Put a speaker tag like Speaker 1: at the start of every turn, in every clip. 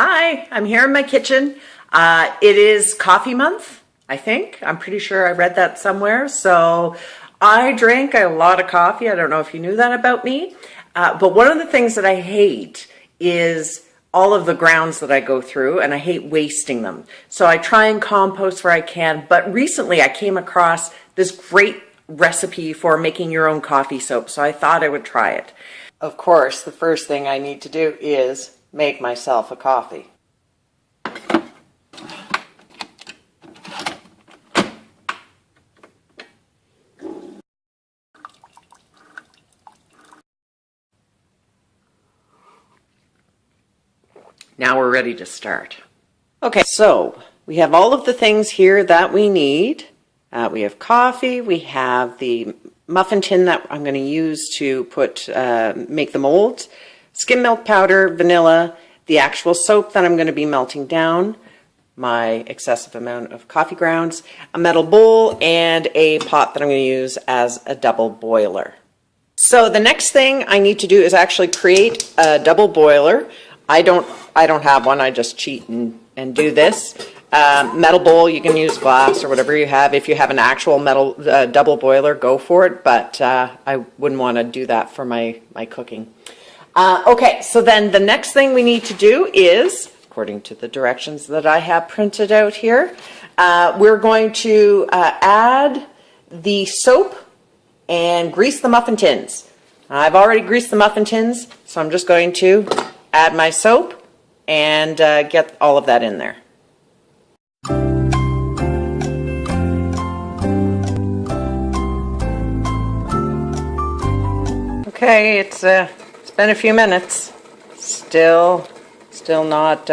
Speaker 1: Hi, I'm here in my kitchen. It is coffee month, I think. I'm pretty sure I read that somewhere. So I drink a lot of coffee. I don't know if you knew that about me. But one of the things that I hate is all of the grounds that I go through, and I hate wasting them. So I try and compost where I can. But recently I came across this great recipe for making your own coffee soap. So I thought I would try it. Of course, the first thing I need to do is make myself a coffee. Now we're ready to start. Okay, so we have all of the things here that we need. We have coffee, we have the muffin tin that I'm going to use to make the molds, skim milk powder, vanilla, the actual soap that I'm going to be melting down, my excessive amount of coffee grounds, a metal bowl, and a pot that I'm going to use as a double boiler. So the next thing I need to do is actually create a double boiler. I don't have one. I just cheat and do this. Metal bowl, you can use glass or whatever you have. If you have an actual metal double boiler, go for it, but I wouldn't want to do that for my cooking. Okay, so then the next thing we need to do is, according to the directions that I have printed out here, we're going to add the soap and grease the muffin tins. I've already greased the muffin tins, so I'm just going to add my soap and get all of that in there. Okay, it's been a few minutes. Still not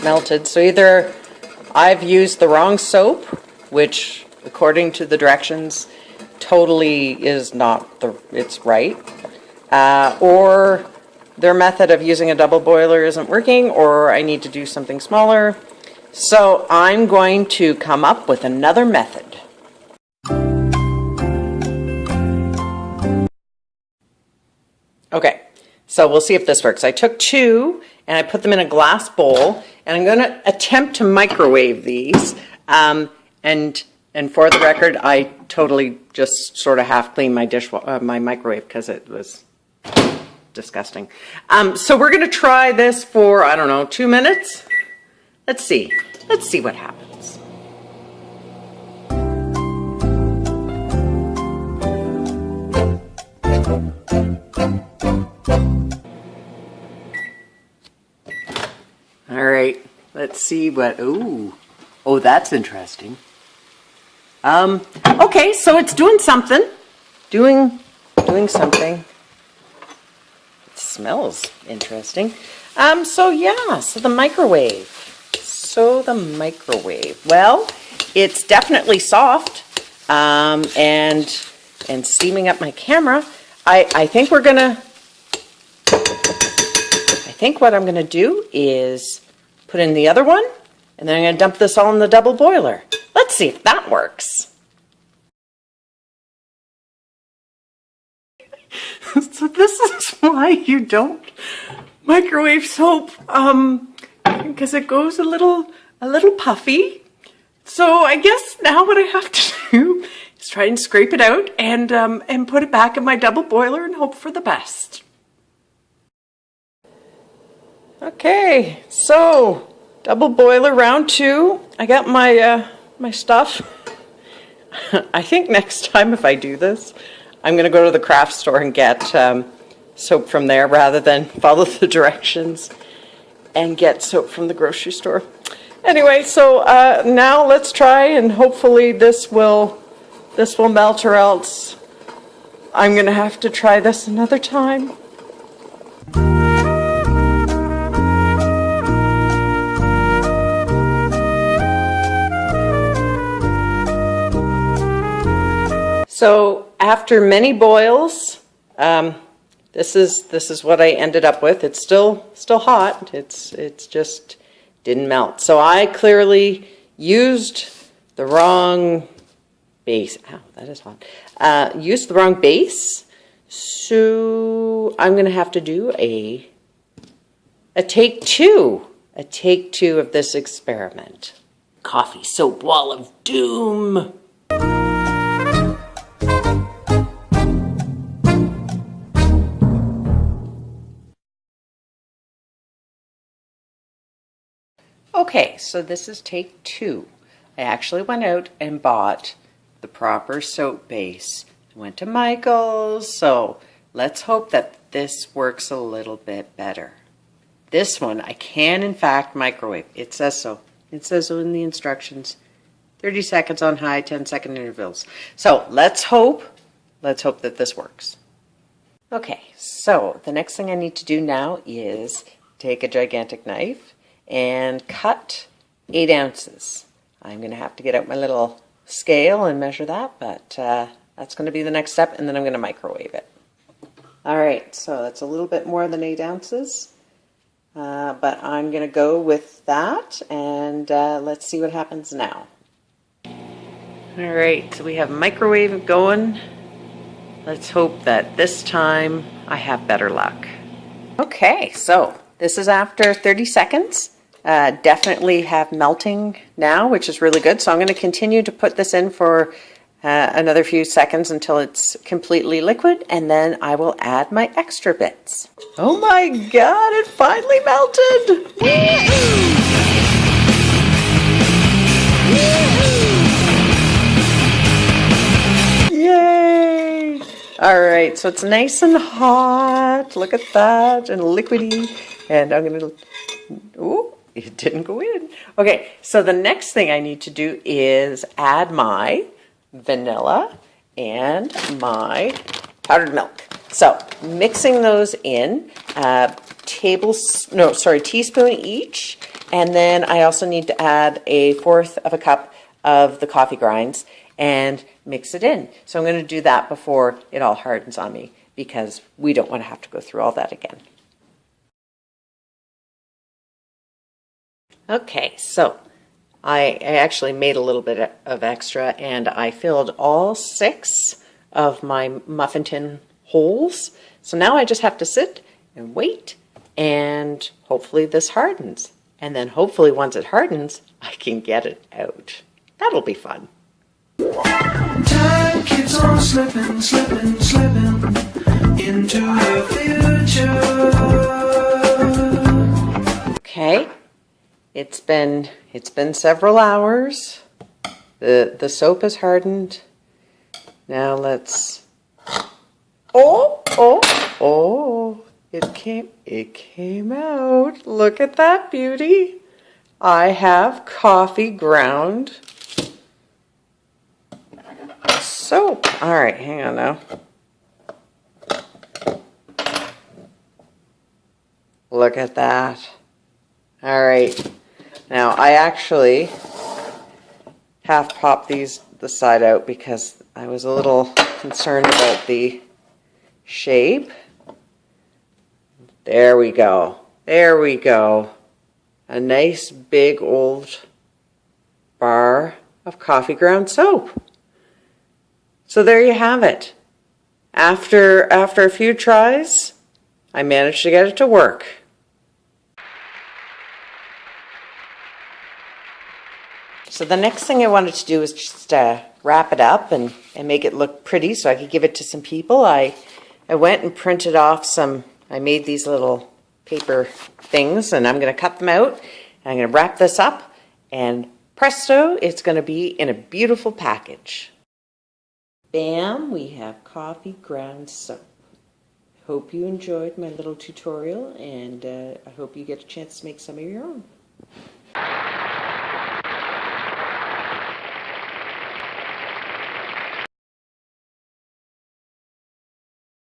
Speaker 1: melted. So either I've used the wrong soap, which according to the directions totally is not it's right, or their method of using a double boiler isn't working, or I need to do something smaller. So I'm going to come up with another method. Okay, so we'll see if this works. I took two and I put them in a glass bowl, and I'm going to attempt to microwave these. And for the record, I totally just sort of half cleaned my microwave because it was disgusting. So we're going to try this for, I don't know, 2 minutes. Let's see what happens. All right, let's see what, oh, that's interesting. Okay, so it's doing something, doing something. It smells interesting. So the microwave. Well, it's definitely soft, and steaming up my camera. I think what I'm gonna do is put in the other one, and then I'm gonna dump this all in the double boiler. Let's see if that works. So this is why you don't microwave soap, because it goes a little puffy. So I guess now what I have to do is try and scrape it out and put it back in my double boiler and hope for the best. Okay, so double boiler round 2. I got my stuff. I think next time if I do this, I'm going to go to the craft store and get soap from there rather than follow the directions and get soap from the grocery store. Anyway, so now let's try, and hopefully this will melt, or else I'm going to have to try this another time. So after many boils, this is what I ended up with. It's still hot. It's just didn't melt. So I clearly used the wrong base. Ow, that is hot. Used the wrong base. So I'm going to have to do a a take two of this experiment. Coffee soap wall of doom. Okay, so this is take two. I actually went out and bought the proper soap base. I went to Michael's, so let's hope that this works a little bit better. This one I can in fact microwave. It says so. It says so in the instructions. 30 seconds on high, 10-second intervals. So let's hope that this works. Okay, so the next thing I need to do now is take a gigantic knife and cut 8 ounces. I'm going to have to get out my little scale and measure that, but that's going to be the next step, and then I'm going to microwave it. All right, so that's a little bit more than 8 ounces, but I'm going to go with that, and let's see what happens now. All right, so we have microwave going. Let's hope that this time I have better luck. Okay, so this is after 30 seconds. Definitely have melting now, which is really good. So I'm going to continue to put this in for another few seconds until it's completely liquid, and then I will add my extra bits. Oh my God, it finally melted! Woo-hoo! Yay! All right, so it's nice and hot. Look at that, and liquidy. And I'm going to, ooh, it didn't go in. Okay, so the next thing I need to do is add my vanilla and my powdered milk. So mixing those in, teaspoon each. And then I also need to add 1/4 cup of the coffee grinds and mix it in. So I'm going to do that before it all hardens on me, because we don't want to have to go through all that again. Okay, so I actually made a little bit of extra, and I filled all 6 of my muffin tin holes. So now I just have to sit and wait, and hopefully this hardens. And then hopefully once it hardens, I can get it out. That'll be fun.
Speaker 2: Time keeps on slipping, slipping, slipping into the future.
Speaker 1: Okay, it's been several hours. The soap has hardened. Now let's. Oh! It came out. Look at that beauty. I have coffee ground soap. All right, hang on now. Look at that. All right. Now I actually half popped the side out because I was a little concerned about the shape. There we go. There we go. A nice big old bar of coffee ground soap. So there you have it. After a few tries, I managed to get it to work. So the next thing I wanted to do was just wrap it up and make it look pretty so I could give it to some people. I went and printed off I made these little paper things, and I'm going to cut them out. And I'm going to wrap this up, and presto, it's going to be in a beautiful package. Bam, we have coffee ground soap. Hope you enjoyed my little tutorial, and I hope you get a chance to make some of your own.